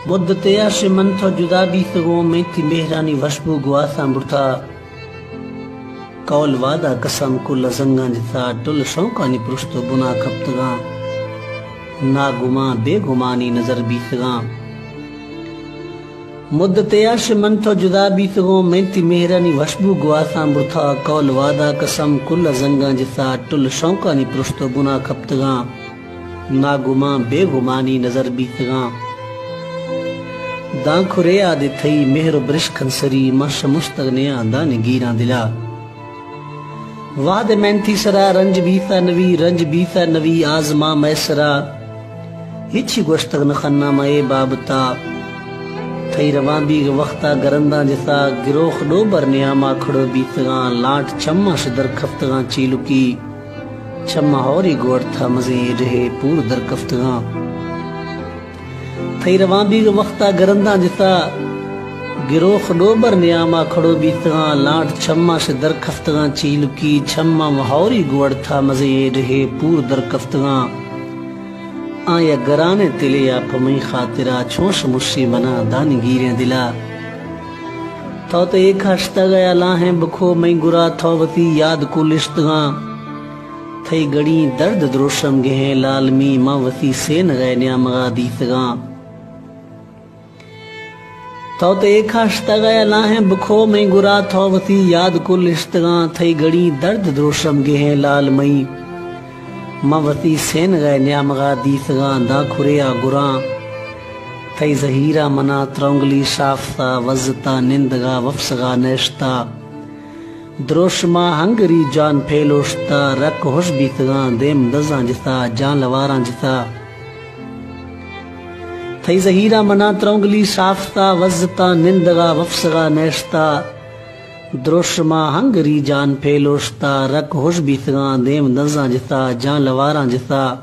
مدت عرش من تو جدا بھی سگوں میں تھی مہرانی وشبو گواساں برتا کول وعدہ قسم کل زنگاں جتا ٹل شوقانی پرشتو بنا کھپتگاں نا گماں بے گمانی نظر بھی سگاں مدت عرش من تو جدا بھی سگوں میں تھی مہرانی وشبو گواساں برتا کول وعدہ قسم کل زنگاں جتا ٹل شوقانی پرشتو بنا کھپتگاں نا گماں بے گمانی نظر بھی سگاں دان کھرے آدھے تھئی مہر و برشکن سری مش مستغنیا دان گیران دلا وعد مینتی سرا رنج بیتا نوی آزما میسرا ہچی گوشتگ نخنا مائے بابتا تھئی روان بیگ وقتا گرندان جتا گروخ ڈوبر نیاما کھڑو بیتگان لانٹ چمہ شدر کفتگان چیلو کی چمہ ہوری گوڑ تھا مزے رہے پور در کفتگان تھئی روان بیگ وقتا گرندان جتا گروخ ڈوبر نیاما کھڑو بیتگان لانٹ چمہ سے در کفتگان چیلو کی چمہ مہوری گوڑ تھا مزے رہے پور در کفتگان آیا گرانے تلیا پمئی خاطرہ چونش مشی بنا دان گیریں دلا تو ایک ہشتا گیا لاہیں بکھو میں گرا تھوتی یاد کو لشتگان تھئی گڑی درد دروشم گہیں لالمی ماں وتی سین گئے نیامگا دیتگان تو ایک ہشتا گیا لاہیں بکھو میں گرا تھوتی یاد کو لشتگان تھئی گڑی درد دروشم گہیں لالمی ماں وتی سین گئے نیامگا دیتگان دا کھریا گران تھئی زہیرہ منا ترونگلی شافتا وزتا نندگا وفسگا نیشتا دروشما ہنگری جان پھیلوشتا رک ہوش بیتگان دیم دزان جتا جان لواران جتا تھئی زہیرہ منا ترونگلی شافتا وزتا نندگا وفسگا نیشتا دروشما ہنگری جان پھیلوشتا رک ہوش بیتگان دیم دزان جتا جان لواران جتا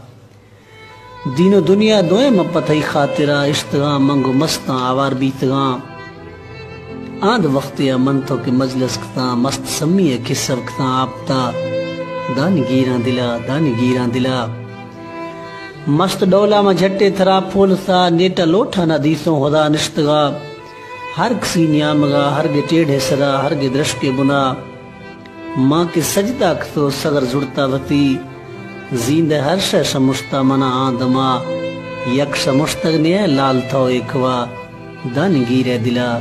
دین و دنیا دوئے مپتھئی خاطرہ اشتگان منگو مستان آوار بیتگان آدھ وقتی منتو کے مجلس کتا مست سمی کسب کتا آپتا دان گیران دلا مست ڈولا میں جھٹے تھرا پھولتا نیٹا لوٹا نہ دیسوں خدا نشتگا ہر کسی نیامگا ہر گے ٹیڑھے سرا ہر گے درش کے بنا ماں کے سجدہ کتو سگر زڑتا وتی زیند ہر شے شمشتا منا آدما یک شمشتگ نیا لال تھو ایکوا دان گیرے دلا